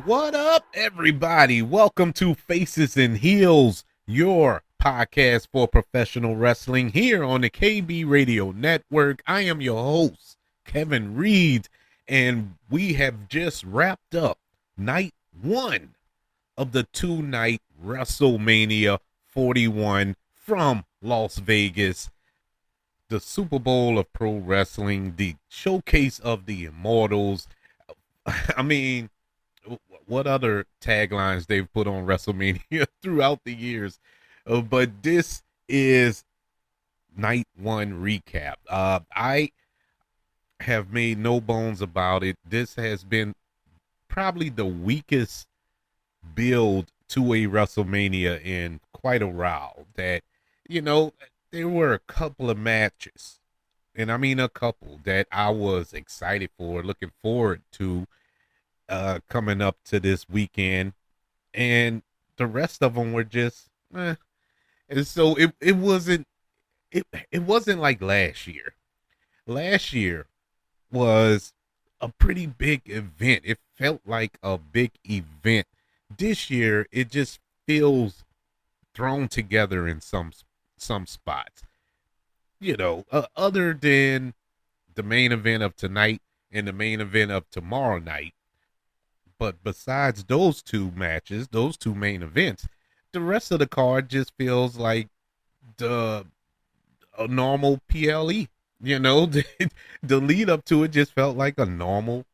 What up, everybody? Welcome to Faces and Heels, your podcast for professional wrestling here on the KB Radio Network. I am your host, Kevin Reed, and we have just wrapped up night one of the two-night WrestleMania 41 from Las Vegas, the Super Bowl of pro wrestling, the showcase of the immortals. I mean, what other taglines they've put on WrestleMania throughout the years. But this is night one recap. I have made no bones about it. This has been probably the weakest build to a WrestleMania in quite a while. That, there were a couple of matches, and I mean a couple, that I was excited for, looking forward to coming up to this weekend, and the rest of them were just and so it wasn't like last year. Last year was a pretty big event. It felt like a big event. This year it just feels thrown together in some spots, other than the main event of tonight and the main event of tomorrow night. But besides those two matches, those two main events, the rest of the card just feels like the a normal PLE. The lead up to it just felt like a normal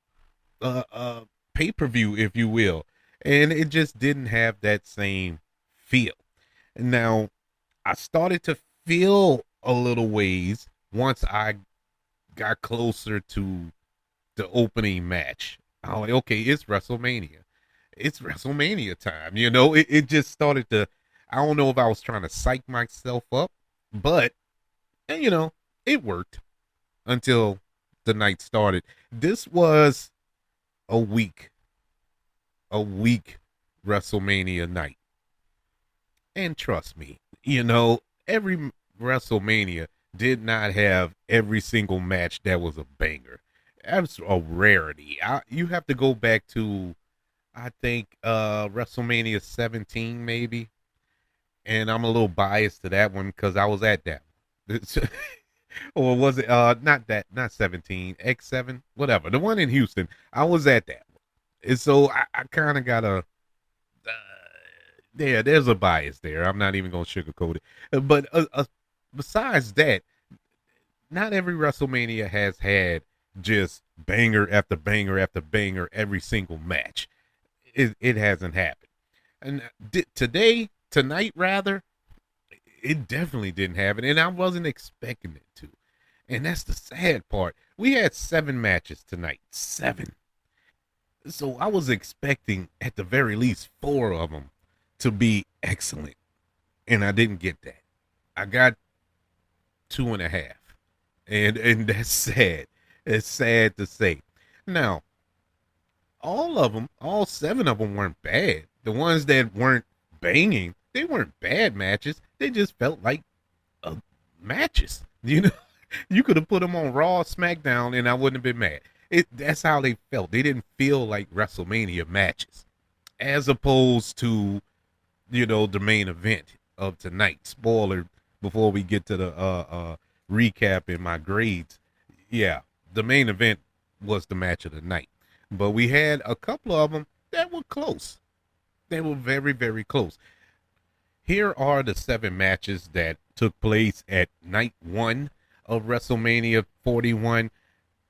pay-per-view, if you will. And it just didn't have that same feel. Now, I started to feel a little ways once I got closer to the opening match. I'm like, okay, it's WrestleMania. It's WrestleMania time. It just started to, I don't know if I was trying to psych myself up, but, and, it worked until the night started. This was a week WrestleMania night. And trust me, every WrestleMania did not have every single match that was a banger. That's a rarity. You have to go back to, I think, WrestleMania 17 maybe, and I'm a little biased to that one because I was at that one. Or was it not 17, X7, whatever, the one in Houston. I was at that one, and so I kind of got a there's a bias there. I'm not even gonna sugarcoat it, but besides that, not every WrestleMania has had just banger after banger after banger every single match. It hasn't happened. And tonight rather, it definitely didn't happen, and I wasn't expecting it to. And that's the sad part. We had 7 matches tonight. 7. So I was expecting at the very least 4 of them to be excellent. And I didn't get that. I got 2.5. And that's sad. It's sad to say. Now, all 7 of them weren't bad. The ones that weren't banging, they weren't bad matches. They just felt like matches. You could have put them on Raw, SmackDown, and I wouldn't have been mad. That's how they felt. They didn't feel like WrestleMania matches, as opposed to, the main event of tonight. Spoiler before we get to the recap and my grades. Yeah, the main event was the match of the night. But we had a couple of them that were close. They were very, very close. Here are the 7 matches that took place at night 1 of WrestleMania 41.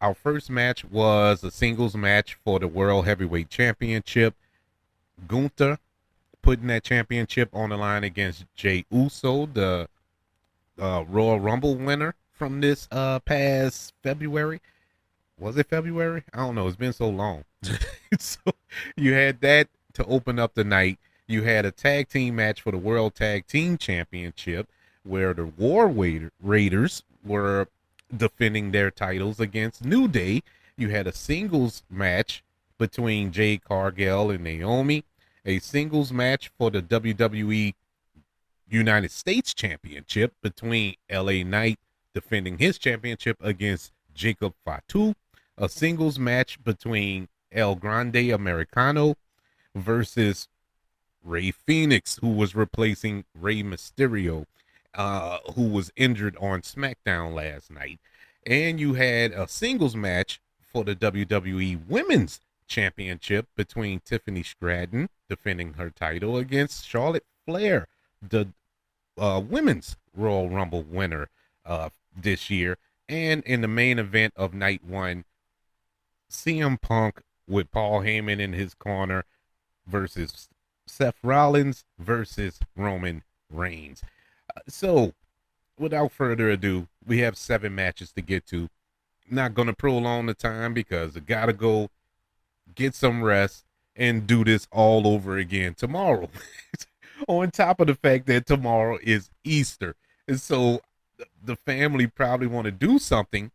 Our first match was a singles match for the World Heavyweight Championship. Gunther putting that championship on the line against Jey Uso, the Royal Rumble winner from this past February. Was it February? I don't know. It's been so long. So you had that to open up the night. You had a tag team match for the World Tag Team Championship where the War Raiders were defending their titles against New Day. You had a singles match between Jade Cargill and Naomi, a singles match for the WWE United States Championship between LA Knight defending his championship against Jacob Fatu, a singles match between El Grande Americano versus Rey Fenix, who was replacing Rey Mysterio, who was injured on SmackDown last night. And you had a singles match for the WWE Women's Championship between Tiffany Stratton, defending her title, against Charlotte Flair, the Women's Royal Rumble winner this year. And in the main event of night one, CM Punk with Paul Heyman in his corner versus Seth Rollins versus Roman Reigns. So, without further ado, we have 7 matches to get to. Not going to prolong the time because I got to go get some rest and do this all over again tomorrow. On top of the fact that tomorrow is Easter. And so the family probably want to do something,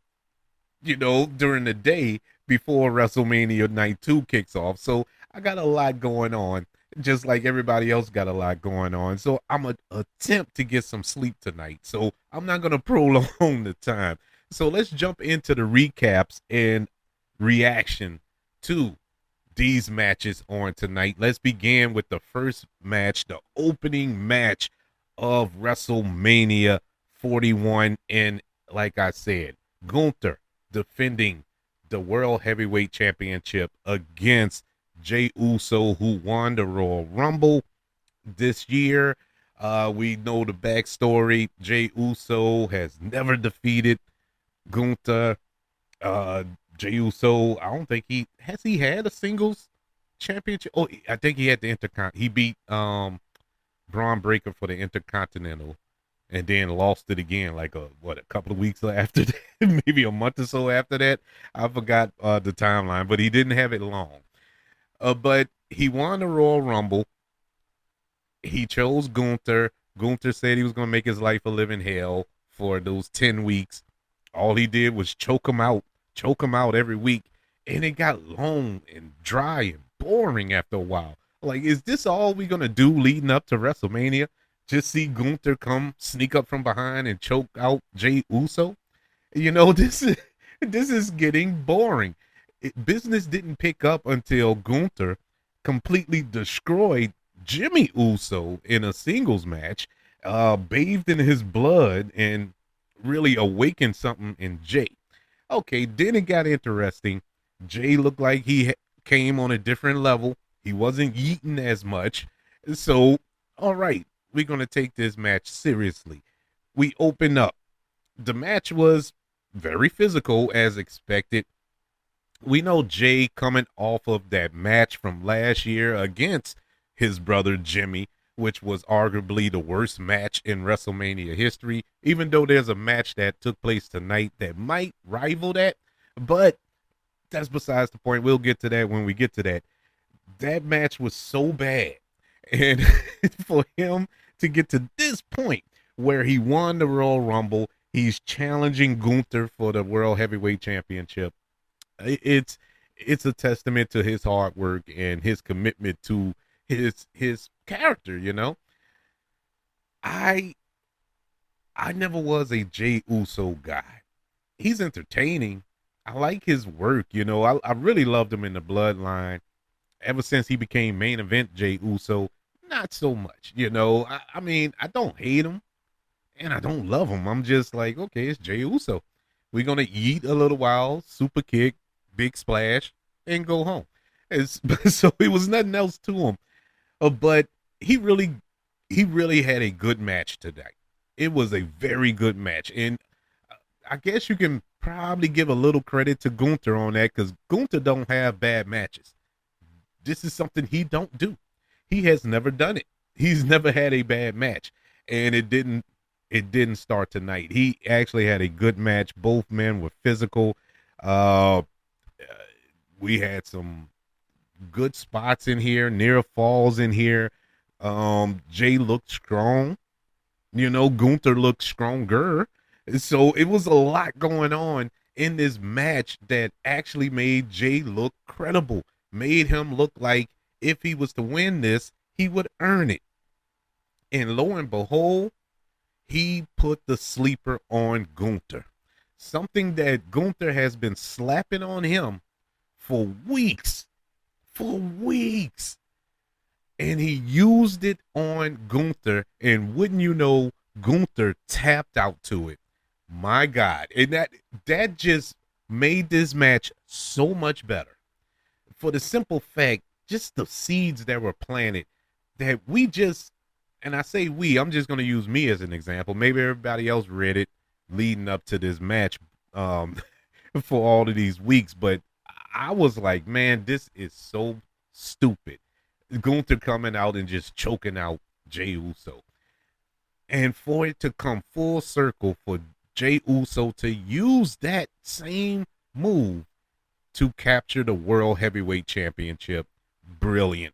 during the day before WrestleMania Night 2 kicks off. So I got a lot going on, just like everybody else got a lot going on. So I'm going to attempt to get some sleep tonight. So I'm not going to prolong the time. So let's jump into the recaps and reaction to these matches on tonight. Let's begin with the first match, the opening match of WrestleMania 41. And like I said, Gunther defending the World Heavyweight Championship against Jey Uso, who won the Royal Rumble this year. We know the backstory. Jey Uso has never defeated Gunther. Jey Uso, I don't think he had a singles championship. Oh, I think he had the He beat Braun Breaker for the Intercontinental, and then lost it again like a couple of weeks after that, maybe a month or so after that. I forgot the timeline, but he didn't have it long. But he won the Royal Rumble. He chose Gunther. Gunther said he was going to make his life a living hell for those 10 weeks. All he did was choke him out every week, and it got long and dry and boring after a while. Like, is this all we're gonna do leading up to WrestleMania? Just see Gunther come sneak up from behind and choke out Jey Uso? This is getting boring. Business didn't pick up until Gunther completely destroyed Jimmy Uso in a singles match, bathed in his blood and really awakened something in Jey. Okay, then it got interesting. Jey looked like he came on a different level. He wasn't yeeting as much. So, all right, we're going to take this match seriously. We open up. The match was very physical as expected. We know Jey coming off of that match from last year against his brother Jimmy, which was arguably the worst match in WrestleMania history, even though there's a match that took place tonight that might rival that. But that's besides the point. We'll get to that when we get to that. That match was so bad. And for him to get to this point where he won the Royal Rumble, he's challenging Gunther for the World Heavyweight Championship. It's a testament to his hard work and his commitment to his character, I never was a Jey Uso guy. He's entertaining. I like his work, I really loved him in the Bloodline. Ever since he became main event Jey Uso, not so much, I mean, I don't hate him and I don't love him. I'm just like, okay, it's Jey Uso. We're going to eat a little while, super kick, big splash, and go home. So it was nothing else to him. But he really had a good match today. It was a very good match. And I guess you can probably give a little credit to Gunther on that, because Gunther don't have bad matches. This is something he don't do. He has never done it. He's never had a bad match. And it didn't start tonight. He actually had a good match. Both men were physical. We had some good spots in here, near falls in here. Jey looked strong. Gunther looked stronger. So it was a lot going on in this match that actually made Jey look credible, made him look like if he was to win this, he would earn it. And lo and behold, he put the sleeper on Gunther. Something that Gunther has been slapping on him for weeks. and he used it on Gunther, and wouldn't you know, Gunther tapped out to it. My God, and that just made this match so much better for the simple fact, just the seeds that were planted that we just, and I say we, I'm just going to use me as an example. Maybe everybody else read it leading up to this match um, for all of these weeks, but I was like, man, this is so stupid. Gunther coming out and just choking out Jey Uso. And for it to come full circle for Jey Uso to use that same move to capture the World Heavyweight Championship, brilliant.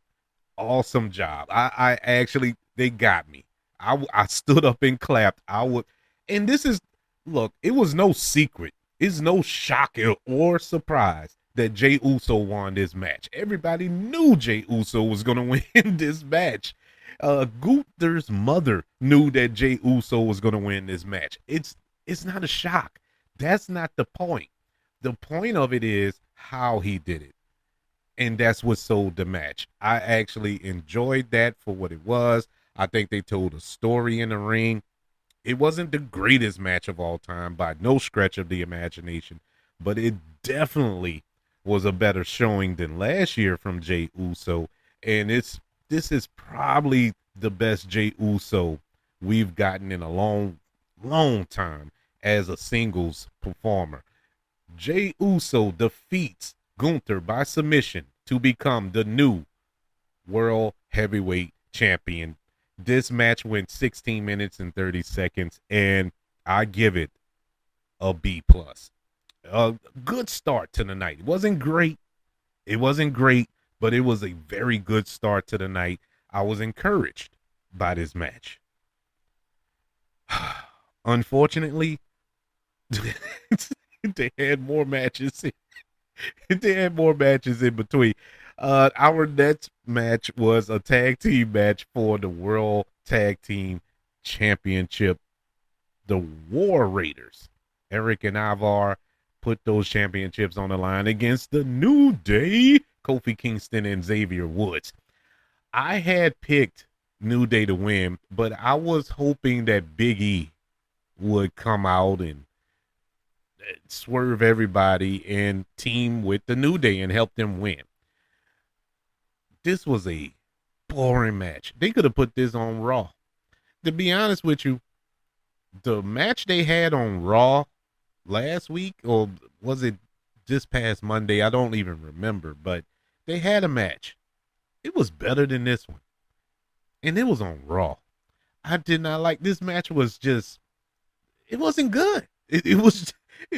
Awesome job. I actually, they got me. I stood up and clapped. And this is, look, it was no secret. It's no shock or surprise that Jey Uso won this match. Everybody knew Jey Uso was going to win this match. Gunther's mother knew that Jey Uso was going to win this match. It's not a shock. That's not the point. The point of it is how he did it. And that's what sold the match. I actually enjoyed that for what it was. I think they told a story in the ring. It wasn't the greatest match of all time by no stretch of the imagination, but it definitely was a better showing than last year from Jey Uso. And this is probably the best Jey Uso we've gotten in a long time as a singles performer. Jey Uso defeats Gunther by submission to become the new World Heavyweight Champion. This match went 16 minutes and 30 seconds, and I give it a B+. A good start to the night. It wasn't great, but it was a very good start to the night. I was encouraged by this match. Unfortunately, they had more matches. They had more matches in between. Our next match was a tag team match for the World Tag Team Championship. The War Raiders, Eric and Ivar, put those championships on the line against the New Day, Kofi Kingston and Xavier Woods. I had picked New Day to win, but I was hoping that Big E would come out and swerve everybody and team with the New Day and help them win. This was a boring match. They could have put this on Raw. To be honest with you, the match they had on Raw last week, or was it this past Monday? I don't even remember, but they had a match. It was better than this one. And it was on Raw. I did not like this match. Was just, it wasn't good. It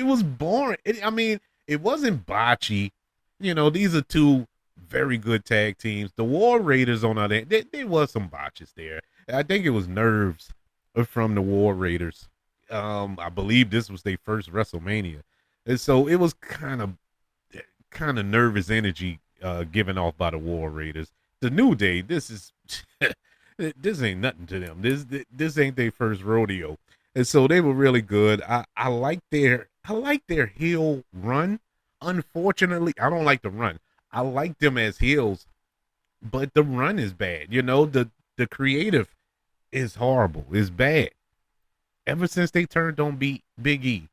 was boring. It wasn't botchy. You know, these are two very good tag teams. The War Raiders on other end, there was some botches there. I think it was nerves from the War Raiders. I believe this was their first WrestleMania, and so it was kind of nervous energy given off by the War Raiders. The New Day, this is this ain't nothing to them. This ain't their first rodeo, and so they were really good. I like their heel run. Unfortunately, I don't like the run. I like them as heels, but the run is bad. You know, the creative is horrible. It's bad. Ever since they turned on Big E,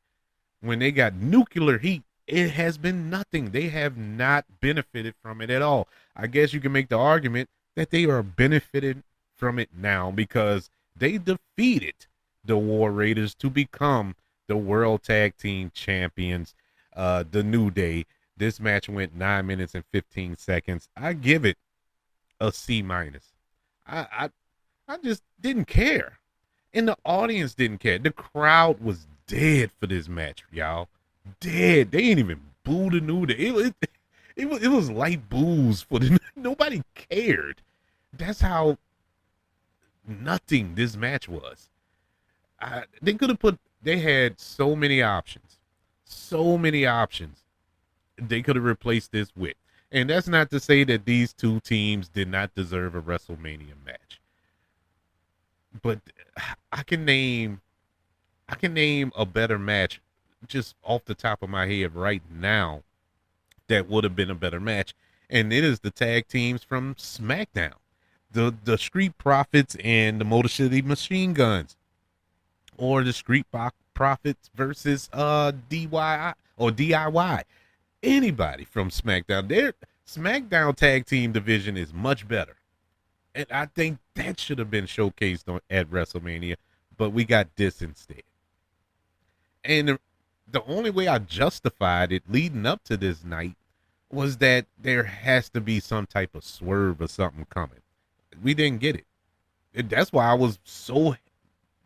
when they got nuclear heat, it has been nothing. They have not benefited from it at all. I guess you can make the argument that they are benefiting from it now because they defeated the War Raiders to become the World Tag Team Champions, the New Day. This match went 9 minutes and 15 seconds. I give it a C-. I just didn't care. And the audience didn't care. The crowd was dead for this match, y'all. Dead. They ain't even boo the New Day. It was light boos for the nobody cared. That's how nothing this match was. They could have they had so many options. So many options they could have replaced this with. And that's not to say that these two teams did not deserve a WrestleMania match. But I can name a better match just off the top of my head right now that would have been a better match. And it is the tag teams from SmackDown. the Street Profits and the Motor City Machine Guns, or the Profits versus DIY or DIY. Anybody from SmackDown. Their SmackDown tag team division is much better. And I think that should have been showcased at WrestleMania, but we got this instead. And the only way I justified it leading up to this night was that there has to be some type of swerve or something coming. We didn't get it. And that's why I was so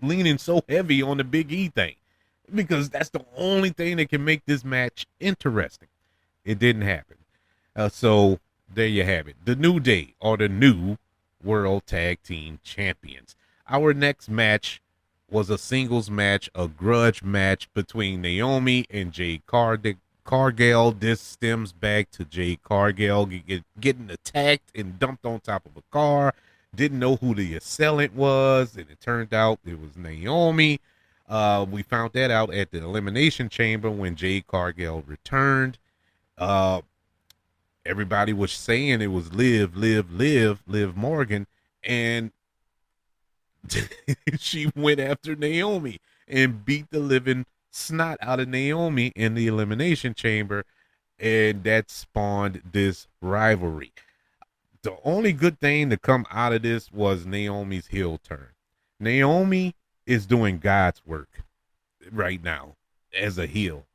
leaning so heavy on the Big E thing, because that's the only thing that can make this match interesting. It didn't happen. So there you have it. The New Day are the new World Tag Team Champions. Our next match was a singles match, a grudge match between Naomi and Jade Cargill. This stems back to Jade Cargill getting attacked and dumped on top of a car. Didn't know who the assailant was, and it turned out it was Naomi. We found that out at the Elimination Chamber when Jade Cargill returned. Everybody was saying it was Liv Morgan, and she went after Naomi and beat the living snot out of Naomi in the Elimination Chamber, and that spawned this rivalry. The only good thing to come out of this was Naomi's heel turn. Naomi is doing God's work right now as a heel.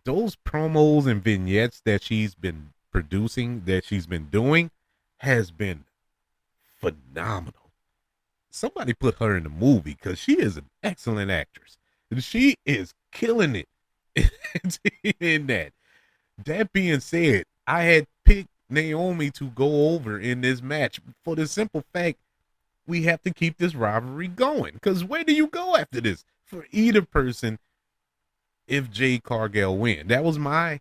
Those promos and vignettes that she's been producing, that she's been doing, has been phenomenal. Somebody put her in the movie, because she is an excellent actress. And she is killing it in that. That being said, I had picked Naomi to go over in this match for the simple fact we have to keep this rivalry going. Because where do you go after this for either person if Jade Cargill win? That was my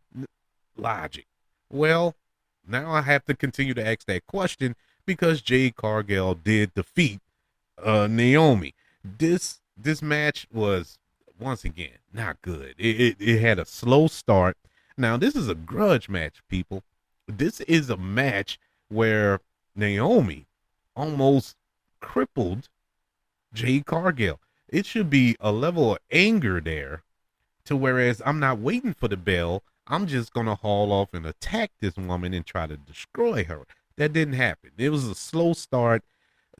logic. Well, now I have to continue to ask that question because Jade Cargill did defeat Naomi. This match was, once again, not good. It had a slow start. Now, this is a grudge match, people. This is a match where Naomi almost crippled Jade Cargill. It should be a level of anger there, to whereas I'm not waiting for the bell. I'm just going to haul off and attack this woman and try to destroy her. That didn't happen. It was a slow start.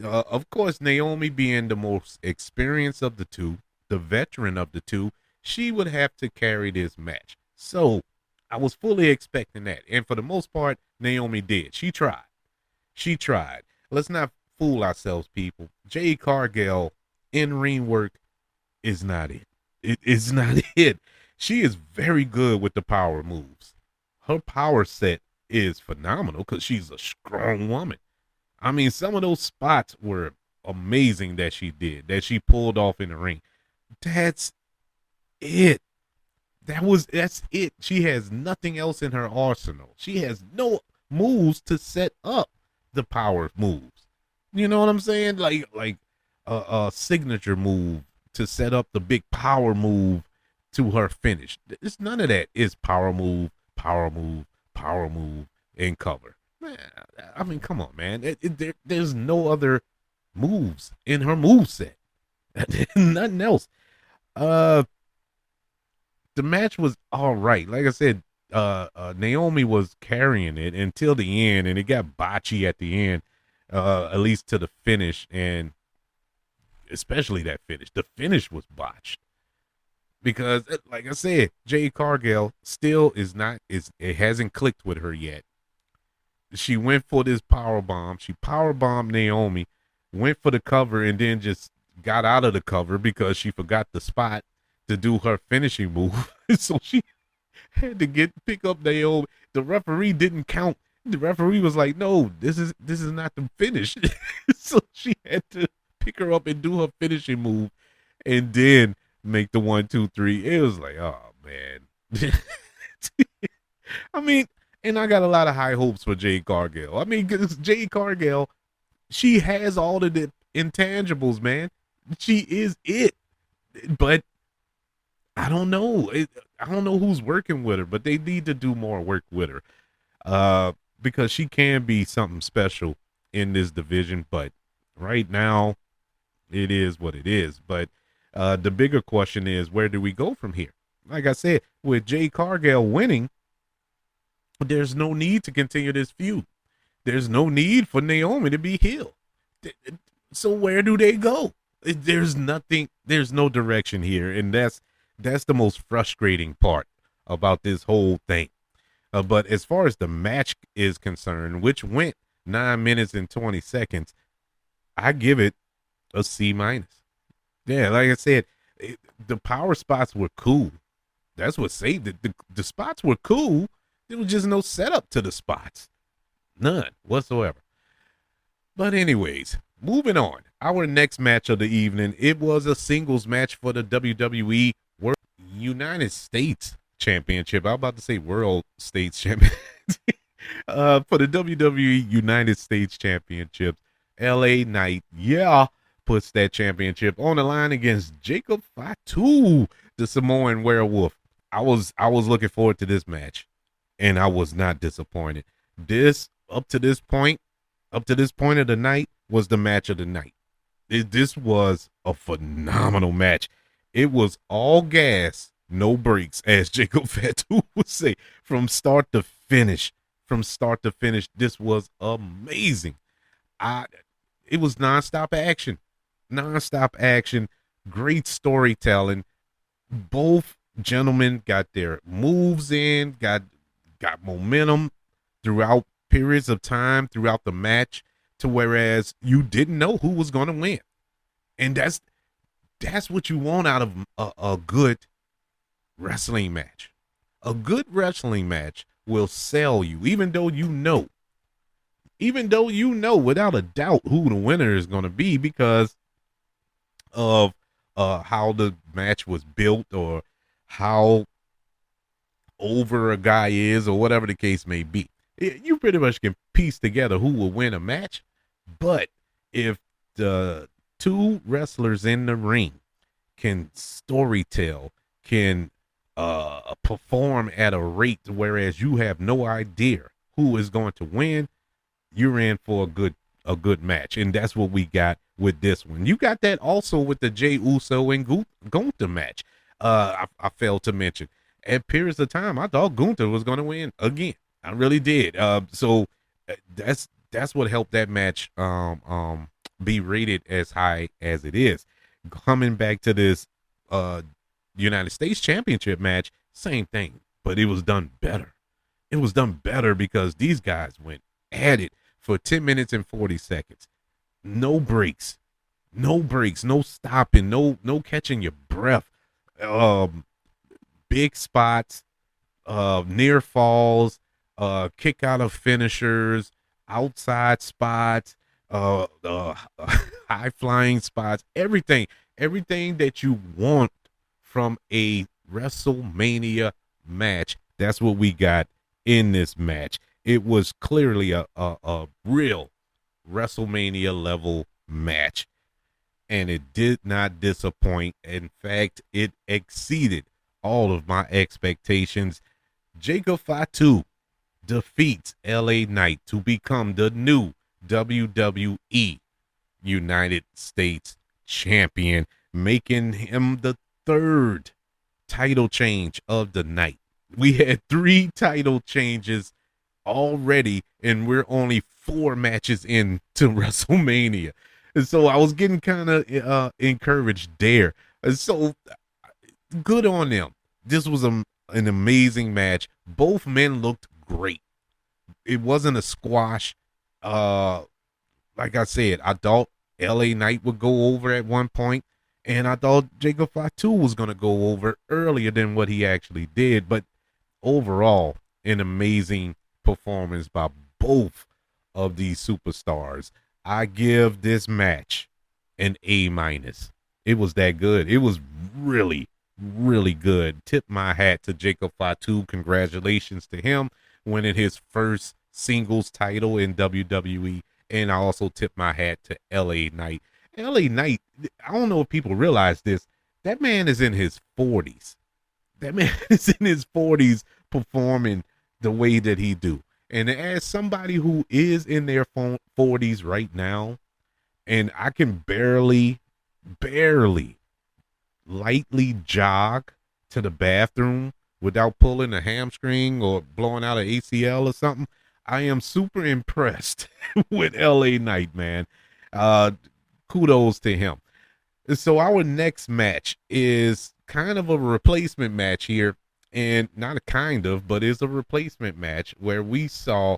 Of course, Naomi being the most experienced of the two, the veteran of the two, she would have to carry this match. So I was fully expecting that. And for the most part, Naomi did. She tried. Let's not fool ourselves, people. Jade Cargill in-ring work is not it. It is not it. She is very good with the power moves. Her power set is phenomenal because she's a strong woman. I mean, some of those spots were amazing that she pulled off in the ring. That's it. That's it. She has nothing else in her arsenal. She has no moves to set up the power moves. You know what I'm saying? Like a signature move to set up the big power move to her finish. It's none of that. It's power move, and cover. Man, I mean, come on, man. There's no other moves in her moveset. Nothing else. The match was all right. Like I said, Naomi was carrying it until the end, and it got botchy at the end, at least to the finish, and especially that finish. The finish was botched because, like I said, Jade Cargill still it hasn't clicked with her yet. She went for this power bomb. She power bombed Naomi, went for the cover, and then just got out of the cover because she forgot the spot to do her finishing move. So she had to pick up Naomi. The referee didn't count. The referee was like, "No, this is not the finish." So she had to pick her up and do her finishing move, and then make the 1, 2, 3. It was like, oh man. I mean, and I got a lot of high hopes for Jade Cargill. I mean, because Jade Cargill, she has all of the intangibles, man. She is it. But I don't know. I don't know who's working with her, but they need to do more work with her. Because she can be something special in this division, but right now it is what it is. But the bigger question is, where do we go from here? Like I said, with Jade Cargill winning, there's no need to continue this feud. There's no need for Naomi to be heel. So where do they go? There's nothing. There's no direction here, and that's the most frustrating part about this whole thing. But as far as the match is concerned, which went 9 minutes and 20 seconds, I give it a C minus. Yeah, like I said, the power spots were cool. That's what saved it. The spots were cool. There was just no setup to the spots. None whatsoever. But anyways, moving on. Our next match of the evening, it was a singles match for the WWE World United States Championship. I'm about to say World States Championship. For the WWE United States Championship, LA Knight, puts that championship on the line against Jacob Fatu, the Samoan Werewolf. I was looking forward to this match, and I was not disappointed. Up to this point of the night was the match of the night. This was a phenomenal match. It was all gas, no brakes, as Jacob Fatu would say, from start to finish. From start to finish, this was amazing. It was nonstop action, great storytelling. Both gentlemen got their moves in, got momentum throughout periods of time throughout the match, to whereas you didn't know who was going to win. And that's what you want out of a good wrestling match. A good wrestling match will sell you, even though you know without a doubt who the winner is going to be because of how the match was built or how over a guy is or whatever the case may be. You pretty much can piece together who will win a match. But if the two wrestlers in the ring can storytell, can perform at a rate whereas you have no idea who is going to win, you're in for a good match. And that's what we got with this one. You got that also with the Jey Uso and Gunther match. I failed to mention at periods of time I thought Gunther was going to win again. I really did. So that's what helped that match be rated as high as it is. Coming back to this United States Championship match, same thing, but it was done better. It was done better because these guys went at it for 10 minutes and 40 seconds. No breaks, no stopping, no catching your breath. Big spots, near falls, kick out of finishers, outside spots, high flying spots, everything that you want from a WrestleMania match. That's what we got in this match. It was clearly a real WrestleMania level match, and it did not disappoint. In fact, it exceeded all of my expectations. Jacob Fatu defeats LA Knight to become the new WWE United States Champion, making him the third title change of the night. We had 3 title changes already, and we're only 4 matches into WrestleMania. And so I was getting kind of encouraged there. And so good on them. This was an amazing match. Both men looked great. It wasn't a squash. Like I said, I thought LA Knight would go over at one point, and I thought Jacob Fatu was going to go over earlier than what he actually did. But overall, an amazing performance by both of these superstars. I give this match an A minus. It was that good. It was really, really good. Tip my hat to Jacob Fatu. Congratulations to him winning his first singles title in WWE. And I also tip my hat to LA Knight. LA Knight, I don't know if people realize this. That man is in his 40s. That man is in his 40s performing the way that he do. And as somebody who is in their 40s right now, and I can barely lightly jog to the bathroom without pulling a hamstring or blowing out an ACL or something, I am super impressed with LA Knight, man. Uh, Kudos to him. So our next match is kind of a replacement match here, and not a kind of, but is a replacement match where we saw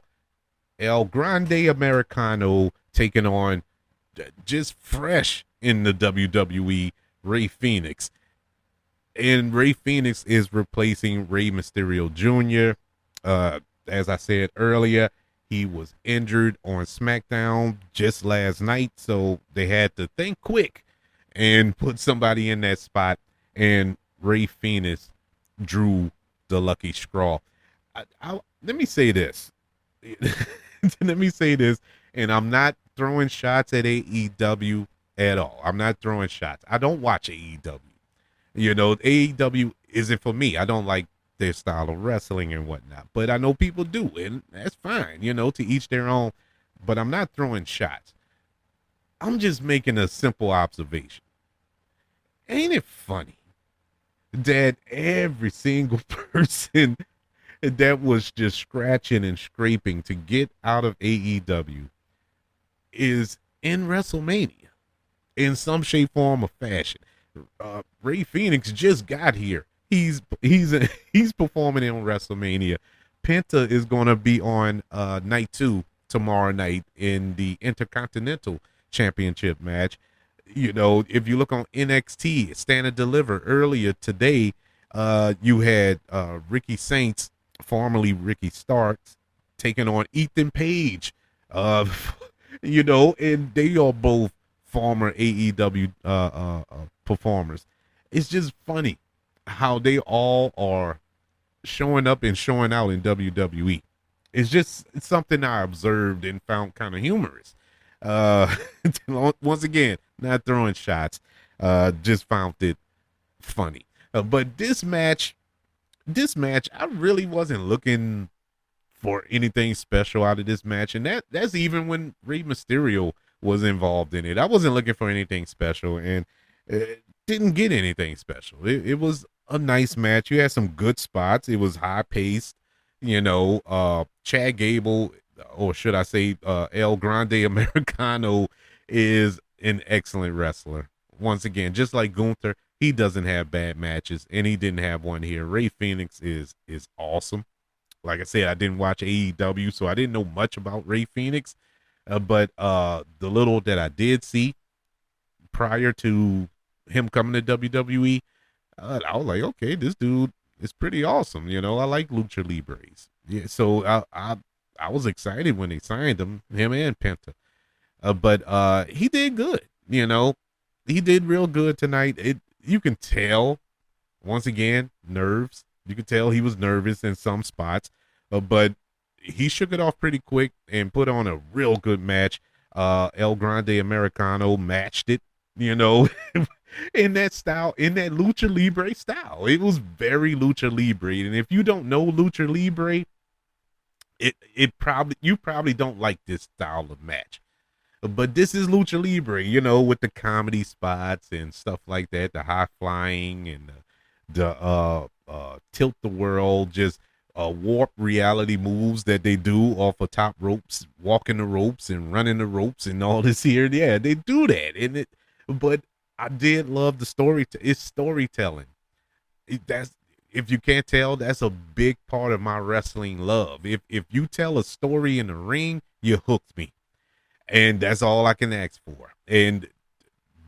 El Grande Americano taking on just fresh in the WWE Rey Fenix. And Rey Fenix is replacing Rey Mysterio Jr. As I said earlier, he was injured on SmackDown just last night, so they had to think quick and put somebody in that spot. And Rey Fenix drew the lucky straw. Let me say this. Let me say this, and I'm not throwing shots at AEW at all. I'm not throwing shots. I don't watch AEW. You know, AEW isn't for me. I don't like their style of wrestling and whatnot. But I know people do, and that's fine, you know, to each their own. But I'm not throwing shots. I'm just making a simple observation. Ain't it funny that every single person that was just scratching and scraping to get out of AEW is in WrestleMania in some shape, form, or fashion? Rey Fenix just got here. He's performing in WrestleMania. Penta is going to be on night 2 tomorrow night in the Intercontinental Championship match. You know, if you look on NXT, Stand and Deliver earlier today, you had Ricky Saints, formerly Ricky Starks, taking on Ethan Page. You know, and they are both former AEW performers. It's just funny how they all are showing up and showing out in WWE. It's something I observed and found kind of humorous. Once again, not throwing shots. Just found it funny. But this match, I really wasn't looking for anything special out of this match, and that's even when Rey Mysterio was involved in it. I wasn't looking for anything special, and didn't get anything special. It was a nice match. You had some good spots. It was high paced. You know, Chad Gable, or should I say, El Grande Americano, is an excellent wrestler. Once again, just like Gunther, he doesn't have bad matches, and he didn't have one here. Rey Fenix is awesome. Like I said, I didn't watch AEW, so I didn't know much about Rey Fenix. But the little that I did see prior to him coming to WWE, I was like, okay, this dude is pretty awesome. You know, I like Lucha Libres. Yeah, so I was excited when they signed him and Penta. But he did good. You know, he did real good tonight. You can tell, once again, nerves. You could tell he was nervous in some spots, but he shook it off pretty quick and put on a real good match. El Grande Americano matched it, you know, in that style, in that Lucha Libre style. It was very Lucha Libre. And if you don't know Lucha Libre, you probably don't like this style of match. But this is Lucha Libre, you know, with the comedy spots and stuff like that, the high flying and the tilt the world, just warp reality moves that they do off of top ropes, walking the ropes and running the ropes and all this here. Yeah, they do that. But I did love the story. It's storytelling. If you can't tell, that's a big part of my wrestling love. If you tell a story in the ring, you hooked me. And that's all I can ask for. And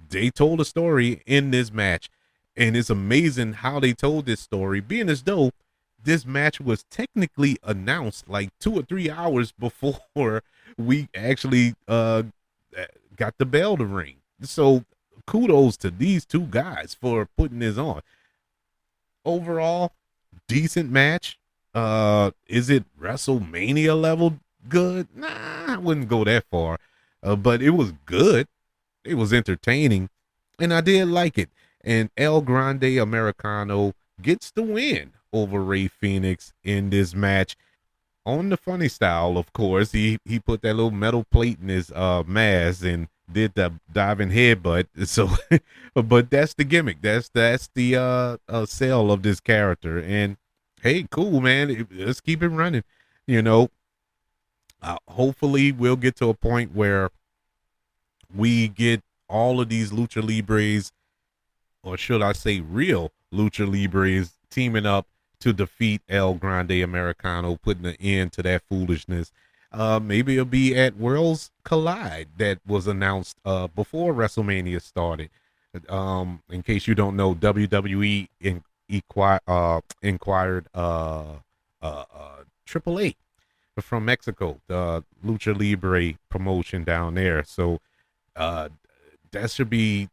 they told a story in this match. And it's amazing how they told this story, being as though this match was technically announced like 2 or 3 hours before we actually got the bell to ring. So kudos to these two guys for putting this on. Overall, decent match. Is it WrestleMania level good? Nah, I wouldn't go that far. But it was good. It was entertaining. And I did like it. And El Grande Americano gets the win over Rey Fenix in this match. on the funny style, of course. He put that little metal plate in his mask and did the diving headbutt. So, but that's the gimmick. That's the sell of this character. And hey, cool, man. Let's keep it running. You know, hopefully we'll get to a point where we get all of these lucha libres, or should I say real lucha libres, teaming up to defeat El Grande Americano, putting an end to that foolishness. Maybe it'll be at Worlds Collide that was announced before WrestleMania started. In case you don't know, WWE inquired AAA from Mexico, the Lucha Libre promotion down there. So uh, that should be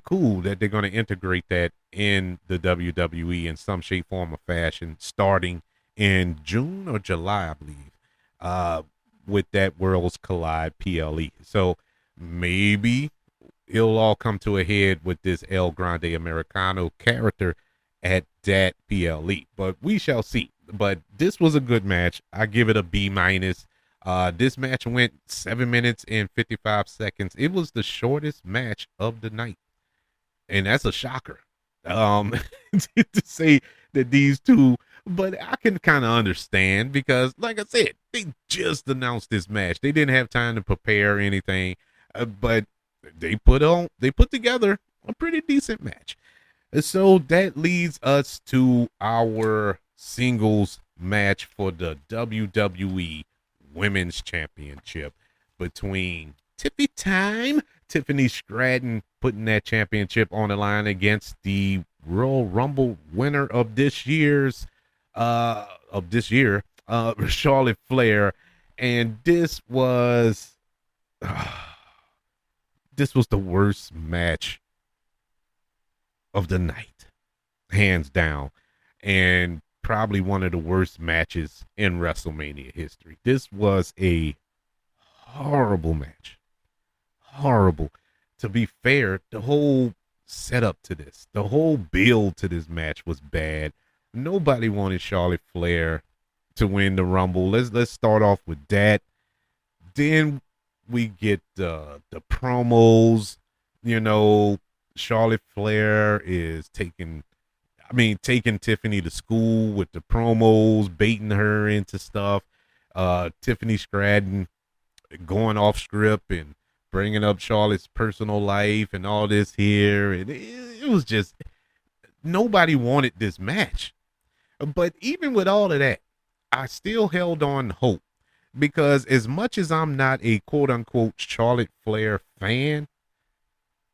cool that they're going to integrate that in the WWE in some shape, form, or fashion, starting in June or July, I believe, with that Worlds Collide PLE. So maybe it'll all come to a head with this El Grande Americano character at that PLE, but we shall see. But this was a good match. I give it a B minus. This match went 7 minutes and 55 seconds. It was the shortest match of the night, and that's a shocker. To say that these two, but I can kind of understand because, like I said, they just announced this match. They didn't have time to prepare anything, but they put together a pretty decent match. So that leads us to our singles match for the WWE Women's Championship between Tiffany Stratton putting that championship on the line against the Royal Rumble winner of this year, Charlotte Flair. And this was the worst match of the night, hands down, and probably one of the worst matches in WrestleMania history. This was a horrible match. Horrible. To be fair, the whole setup to this, the whole build to this match was bad. Nobody wanted Charlotte Flair to win the Rumble. Let's start off with that. Then we get the promos. You know, Charlotte Flair is taking Tiffany to school with the promos, baiting her into stuff. Tiffany Stratton going off script and bringing up Charlotte's personal life and all this here. And it was just, nobody wanted this match. But even with all of that, I still held on hope, because as much as I'm not a quote unquote Charlotte Flair fan,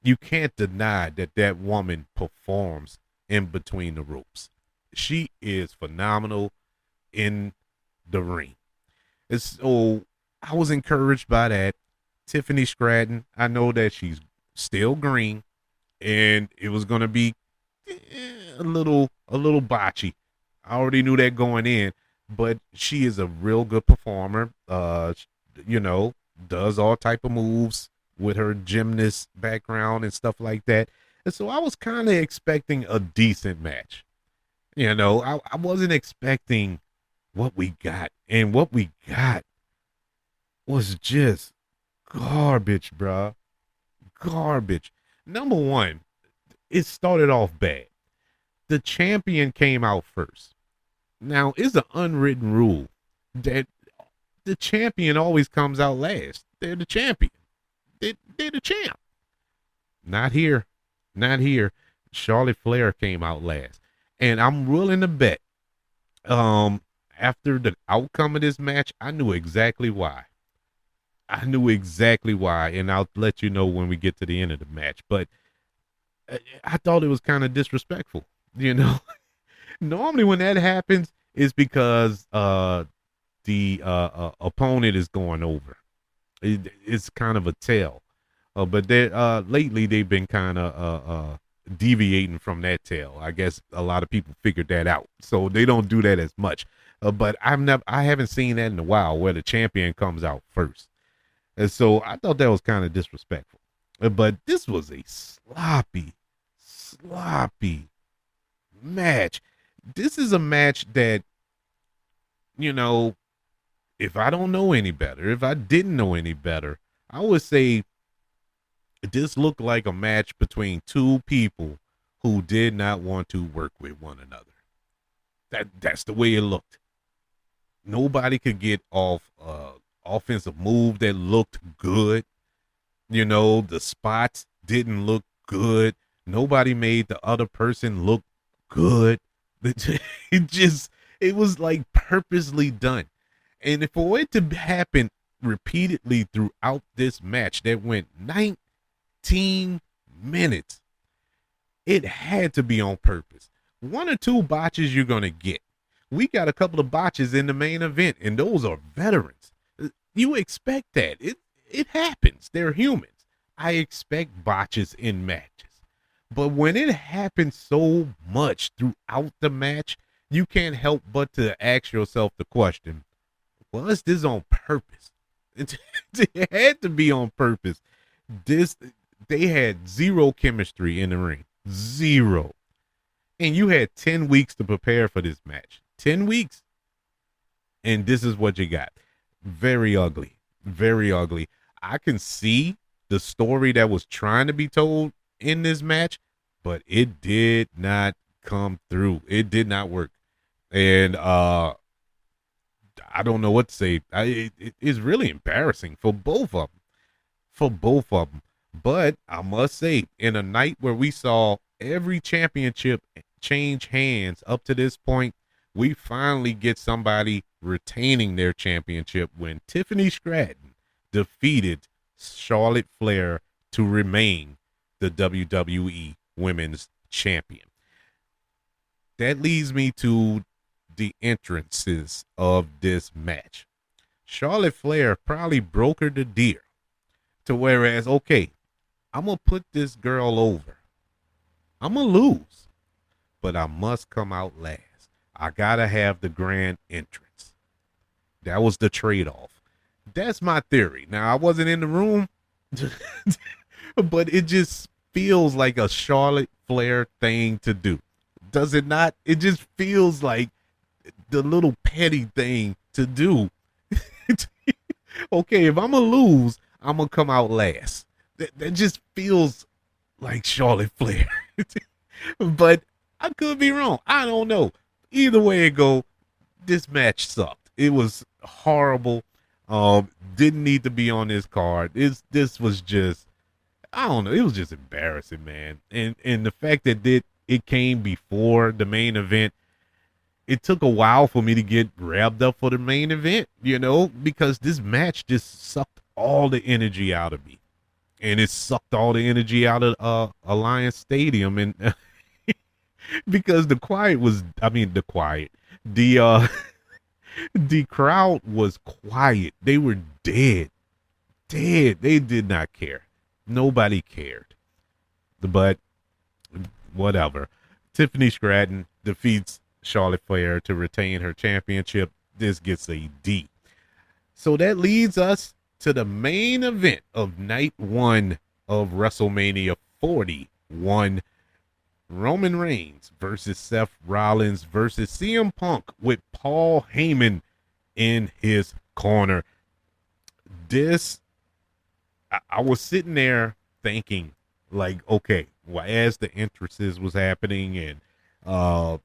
you can't deny that woman performs in between the ropes. She is phenomenal in the ring. So I was encouraged by that. Tiffany Stratton, I know that she's still green, and it was going to be a little botchy. I already knew that going in, but she is a real good performer. Does all type of moves with her gymnast background and stuff like that. And so I was kind of expecting a decent match. I wasn't expecting what we got. And what we got was just garbage, bruh. Garbage. Number one, it started off bad. The champion came out first. Now, it's an unwritten rule that the champion always comes out last. They're the champion. They're the champ. Not here. Not here. Charlotte Flair came out last. And I'm willing to bet, after the outcome of this match, I knew exactly why. And I'll let you know when we get to the end of the match. But I thought it was kind of disrespectful. Normally when that happens, it's because the opponent is going over. It's kind of a tell. But lately they've been kind of deviating from that tale. I guess a lot of people figured that out, so they don't do that as much. But I haven't seen that in a while, where the champion comes out first, and so I thought that was kind of disrespectful. But this was a sloppy match. This is a match that, if I don't know any better, if I didn't know any better, I would say this looked like a match between two people who did not want to work with one another. That's the way it looked. Nobody could get off offensive move that looked good. You know, the spots didn't look good. Nobody made the other person look good. It was like purposely done. And for it to happen repeatedly throughout this match that went 19 minutes, it had to be on purpose. One or two botches you're going to get. We got a couple of botches in the main event, and those are veterans. You expect that. It happens. They're humans. I expect botches in matches. But when it happens so much throughout the match, you can't help but to ask yourself the question, was this on purpose? It had to be on purpose. They had zero chemistry in the ring. Zero. And you had 10 weeks to prepare for this match. 10 weeks. And this is what you got. Very ugly. Very ugly. I can see the story that was trying to be told in this match, but it did not come through. It did not work. And I don't know what to say. It is really embarrassing for both of them. For both of them. But I must say, in a night where we saw every championship change hands up to this point, we finally get somebody retaining their championship when Tiffany Stratton defeated Charlotte Flair to remain the WWE Women's Champion. That leads me to the entrances of this match. Charlotte Flair probably brokered the deal to whereas, okay, I'm going to put this girl over. I'm going to lose, but I must come out last. I got to have the grand entrance. That was the trade-off. That's my theory. Now, I wasn't in the room, but it just feels like a Charlotte Flair thing to do. Does it not? It just feels like the little petty thing to do. Okay, if I'm going to lose, I'm going to come out last. That just feels like Charlotte Flair. But I could be wrong. I don't know. Either way it go, this match sucked. It was horrible. Didn't need to be on this card. This was just, I don't know. It was just embarrassing, man. And the fact that it came before the main event, it took a while for me to get revved up for the main event, you know, because this match just sucked all the energy out of me. And it sucked all the energy out of Alliance Stadium. And because the crowd was quiet. They were dead. They did not care. Nobody cared. But whatever. Tiffany Stratton defeats Charlotte Flair to retain her championship. This gets a D. So that leads us to the main event of night one of WrestleMania 41. Roman Reigns versus Seth Rollins versus CM Punk with Paul Heyman in his corner. I was sitting there thinking, like, okay, well, as the entrances was happening, and I'm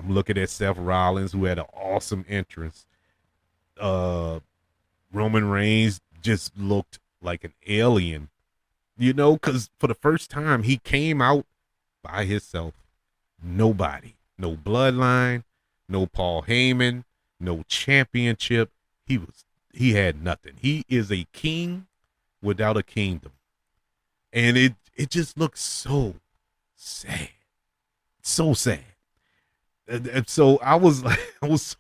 looking at Seth Rollins, who had an awesome entrance. Roman Reigns just looked like an alien, you know, because for the first time he came out by himself. Nobody, no bloodline, no Paul Heyman, no championship. He had nothing. He is a king without a kingdom. And it just looks so sad. So sad. And so I was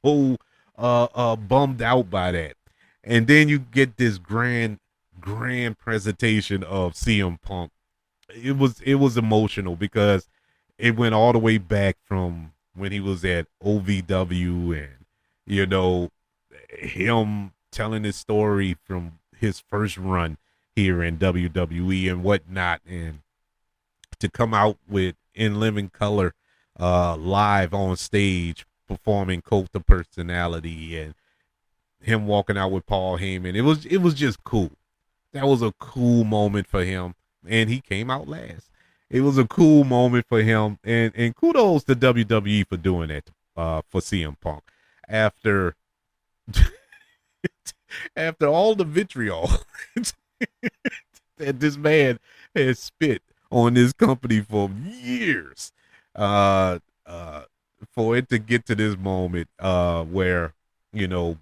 so bummed out by that. And then you get this grand presentation of CM Punk. It was emotional because it went all the way back from when he was at OVW, and you know, him telling his story from his first run here in WWE and whatnot, and to come out with In Living Color live on stage performing Cult of Personality, and him walking out with Paul Heyman. It was just cool. That was a cool moment for him, and he came out last. It was a cool moment for him, and kudos to WWE for doing that for CM Punk after after all the vitriol that this man has spit on this company for years, uh, for it to get to this moment, where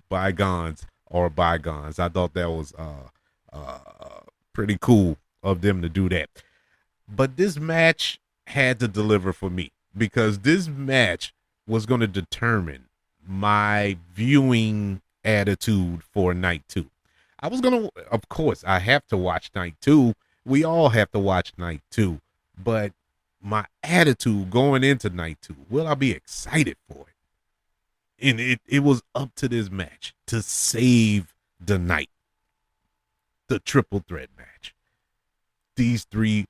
bygones are bygones. I thought that was pretty cool of them to do that. But this match had to deliver for me because this match was going to determine my viewing attitude for night two. I was going to, of course, I have to watch night two. We all have to watch night two. But my attitude going into night two, will I be excited for it? And it was up to this match to save the night. The triple threat match. These three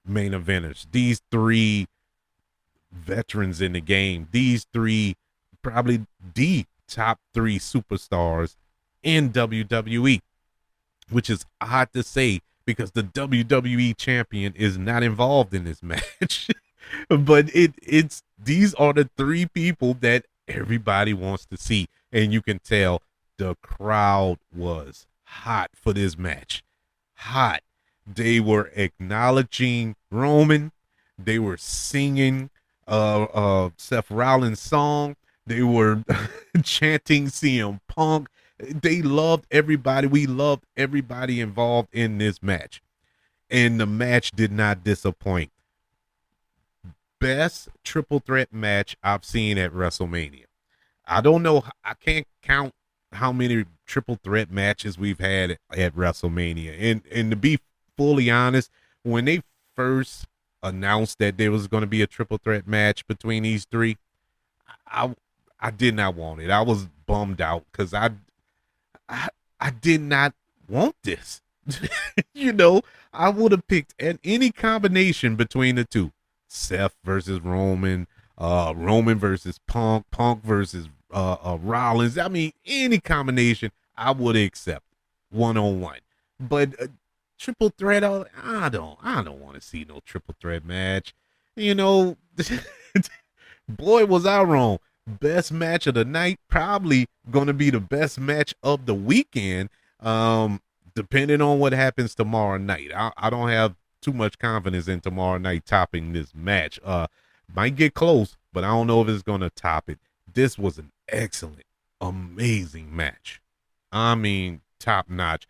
main eventers, these three veterans in the game, these three probably the top three superstars in WWE, which is odd to say because the WWE champion is not involved in this match. But it's these are the three people that everybody wants to see, and you can tell the crowd was hot for this match. Hot. They were acknowledging Roman. They were singing Seth Rollins' song. They were chanting CM Punk. They loved everybody. We loved everybody involved in this match. And the match did not disappoint. Best triple threat match I've seen at WrestleMania. I don't know. I can't count how many triple threat matches we've had at WrestleMania. And to be fully honest, when they first announced that there was going to be a triple threat match between these three, I did not want it. I was bummed out because I did not want this. I would have picked any combination between the two. Seth versus Roman, Roman versus Punk, Punk versus Rollins. I mean, any combination I would accept one-on-one. But triple threat, I don't want to see no triple threat match. Boy, was I wrong. Best match of the night, probably going to be the best match of the weekend, depending on what happens tomorrow night. I don't have too much confidence in tomorrow night topping this match. Might get close, but I don't know if it's going to top it. This was an excellent, amazing match. I mean, top notch.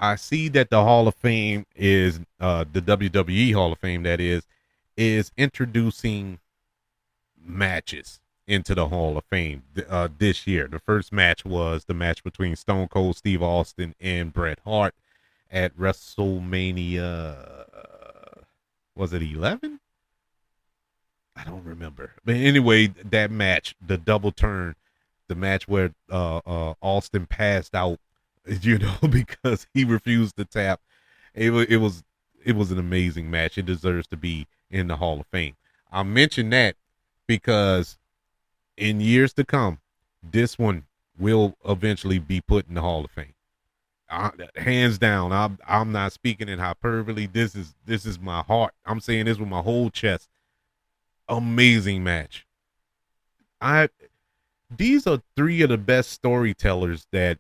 I see that the Hall of Fame is the WWE Hall of Fame, that is introducing matches into the Hall of Fame this year. The first match was the match between Stone Cold Steve Austin and Bret Hart at WrestleMania. Was it 11? I don't remember. But anyway, that match, the double turn, the match where Austin passed out, because he refused to tap. It was an amazing match. It deserves to be in the Hall of Fame. I mention that because in years to come, this one will eventually be put in the Hall of Fame. Hands down. I'm not speaking in hyperbole. This is my heart. I'm saying this with my whole chest. Amazing match. These are three of the best storytellers that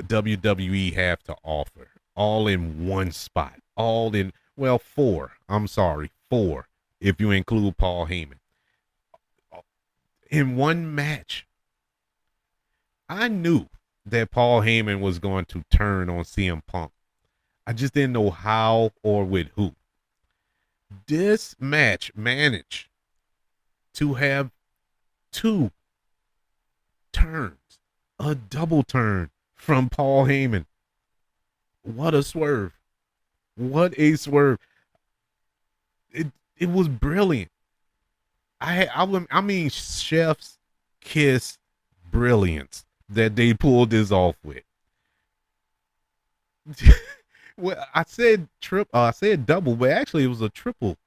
WWE have to offer, all in one spot, four. I'm sorry, four, if you include Paul Heyman. In one match, I knew that Paul Heyman was going to turn on CM Punk. I just didn't know how or with who. This match managed to have two turns, a double turn from Paul Heyman. What a swerve. What a swerve. It was brilliant. I mean, chef's kiss brilliance that they pulled this off with. Well, I said double, but actually it was a triple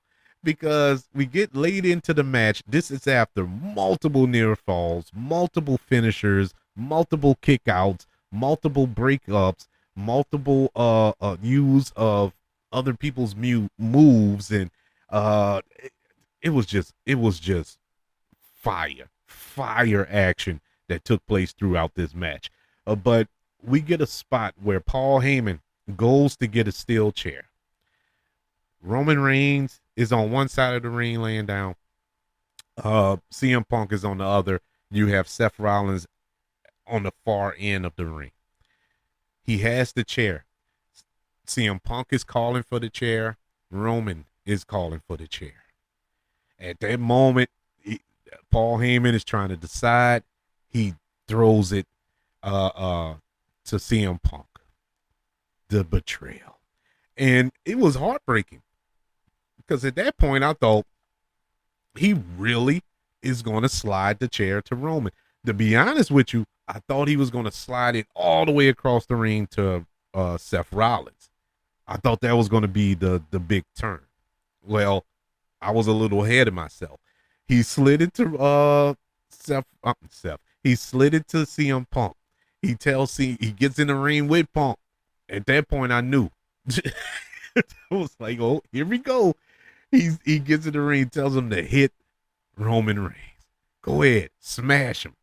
because we get late into the match. This is after multiple near falls, multiple finishers, multiple kickouts, multiple breakups, multiple use of other people's moves, and uh, it was just fire action that took place throughout this match. But we get a spot where Paul Heyman goes to get a steel chair. Roman Reigns is on one side of the ring laying down. CM Punk is on the other. You have Seth Rollins on the far end of the ring. He has the chair. CM Punk is calling for the chair. Roman is calling for the chair. At that moment, Paul Heyman is trying to decide. He throws it to CM Punk. The betrayal. And it was heartbreaking. Because at that point, I thought he really is going to slide the chair to Roman. To be honest with you, I thought he was going to slide it all the way across the ring to Seth Rollins. I thought that was going to be the big turn. Well, I was a little ahead of myself. He slid it to Seth. He slid it to CM Punk. He gets in the ring with Punk. At that point, I knew. I was like, oh, here we go. He gets in the ring, tells him to hit Roman Reigns. Go ahead, smash him.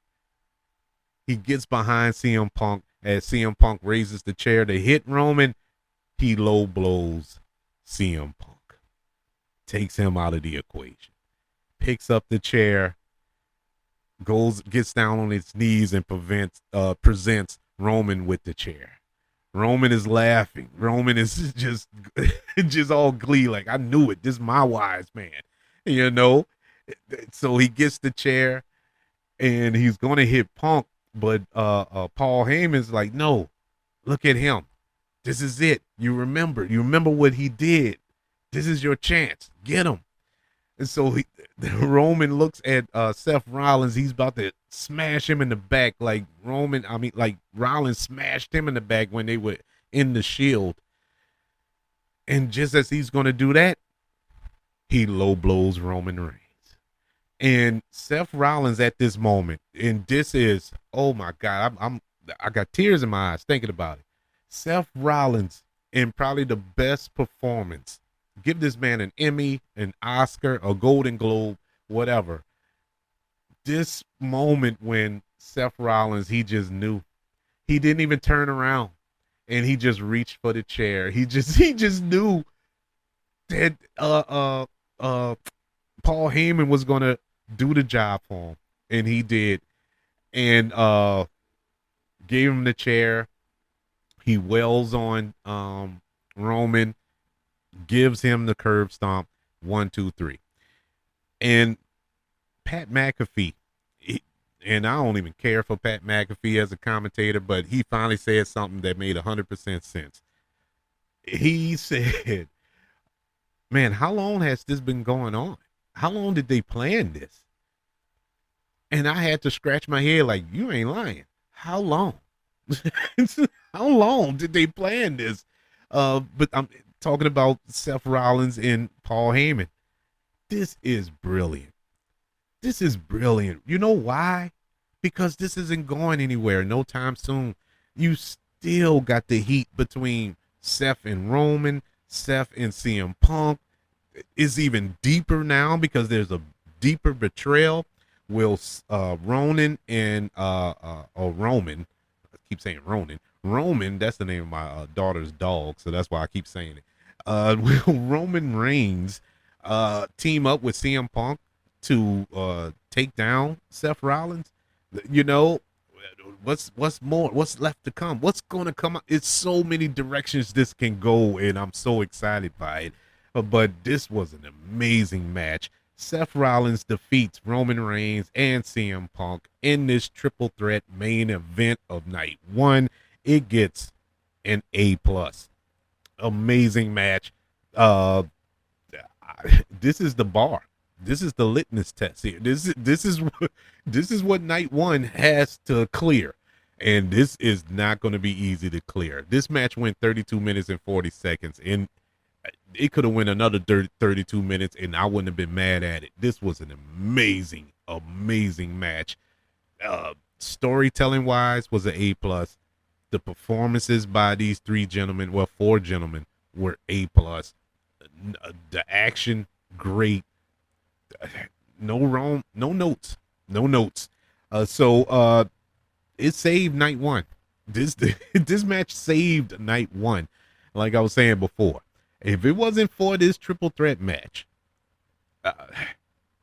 He gets behind CM Punk as CM Punk raises the chair to hit Roman. He low blows CM Punk. Takes him out of the equation. Picks up the chair. Gets down on his knees and presents Roman with the chair. Roman is laughing. Roman is just all glee, like, I knew it. This is my wise man, you know. So he gets the chair, and he's going to hit Punk, but Paul Heyman's like, no, look at him. This is it. You remember what he did. This is your chance. Get him. And so Roman looks at Seth Rollins. He's about to smash him in the back like Rollins smashed him in the back when they were in the Shield. And just as he's going to do that, he low blows Roman Reigns. And Seth Rollins at this moment, and this is, oh my God, I got tears in my eyes thinking about it. Seth Rollins in probably the best performance. Give this man an Emmy, an Oscar, a Golden Globe, whatever. This moment when Seth Rollins, he just knew. He didn't even turn around, and he just reached for the chair. He just knew that Paul Heyman was gonna do the job for him, and he did. And gave him the chair. He wails on Roman. Gives him the curb stomp, 1, 2, 3. And Pat McAfee, and I don't even care for Pat McAfee as a commentator, but he finally said something that made 100% sense. He said, man, how long has this been going on? How long did they plan this? And I had to scratch my head like, you ain't lying. How long? How long did they plan this? But I'm talking about Seth Rollins and Paul Heyman. This is brilliant. This is brilliant. You know why? Because this isn't going anywhere no time soon. You still got the heat between Seth and Roman, Seth and CM Punk. Is even deeper now because there's a deeper betrayal. Will Ronan and Roman, I keep saying Roman, that's the name of my daughter's dog, so that's why I keep saying it. Will Roman Reigns team up with CM Punk to take down Seth Rollins? You know, what's more? What's left to come? What's going to come out? It's so many directions this can go, and I'm so excited by it. But this was an amazing match. Seth Rollins defeats Roman Reigns and CM Punk in this triple threat main event of night 1. It gets an A+. Amazing match. This is the bar. This is the litmus test here. This is what night 1 has to clear, and this is not going to be easy to clear. This match went 32 minutes and 40 seconds, and it could have went another 32 minutes, and I wouldn't have been mad at it. This was an amazing match. Storytelling wise was an A+. The performances by these four gentlemen, were A+. The action, great. No wrong, no notes, no notes. So it saved night one. This this match saved night one. Like I was saying before, if it wasn't for this triple threat match, uh,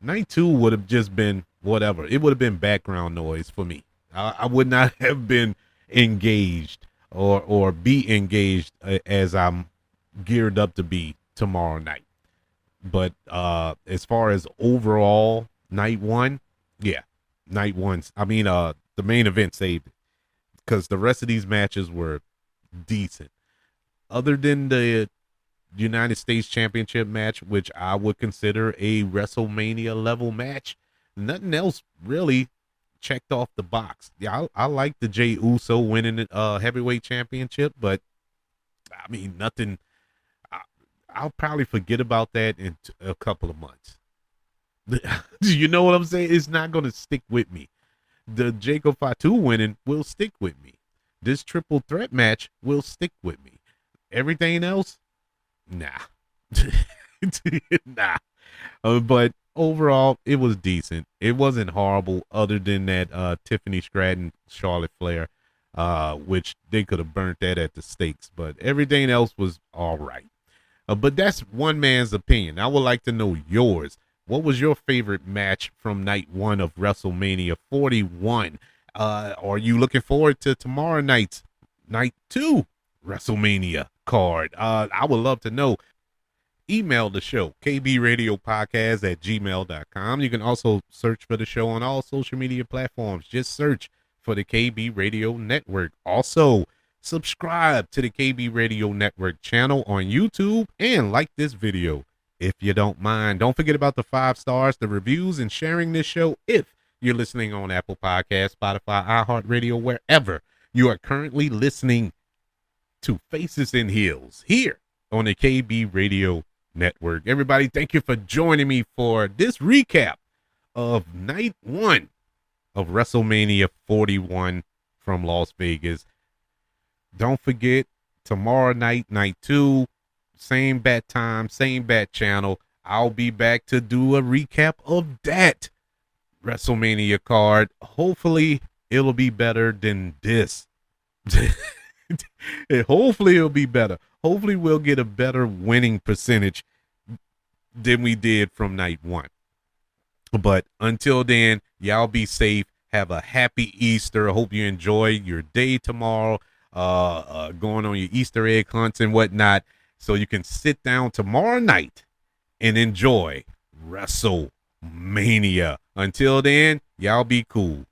night two would have just been whatever. It would have been background noise for me. I would not have been engaged or be engaged as I'm geared up to be tomorrow night. But as far as overall night one, yeah, night one's. I mean, the main event saved it because the rest of these matches were decent. Other than the United States Championship match, which I would consider a WrestleMania level match, nothing else really checked off the box. Yeah, I like the Jey Uso winning the heavyweight championship, but I mean nothing. I'll probably forget about that in a couple of months. You know what I'm saying? It's not going to stick with me. The Jacob Fatu winning will stick with me. This triple threat match will stick with me. Everything else, nah. Nah. But overall, it was decent. It wasn't horrible other than that Tiffany Stratton, Charlotte Flair, which they could have burnt that at the stakes. But everything else was all right. But that's one man's opinion. I would like to know yours. What was your favorite match from night one of WrestleMania 41? Are you looking forward to tomorrow night's night two WrestleMania card? I would love to know. Email the show, kbradiopodcast@gmail.com. You can also search for the show on all social media platforms. Just search for the KB Radio Network. Also, subscribe to the KB Radio Network channel on YouTube and like this video if you don't mind. Don't forget about the 5 stars, the reviews, and sharing this show if you're listening on Apple Podcasts, Spotify, iHeartRadio, wherever you are currently listening to Faces and Heels here on the KB Radio Network. Everybody, thank you for joining me for this recap of night one of WrestleMania 41 from Las Vegas. Don't forget, tomorrow night, night two, same bat time, same bat channel. I'll be back to do a recap of that WrestleMania card. Hopefully, it'll be better than this. Hopefully, it'll be better. Hopefully, we'll get a better winning percentage than we did from night one. But until then, y'all be safe. Have a happy Easter. I hope you enjoy your day tomorrow. Going on your Easter egg hunts and whatnot, so you can sit down tomorrow night and enjoy WrestleMania. Until then, y'all be cool.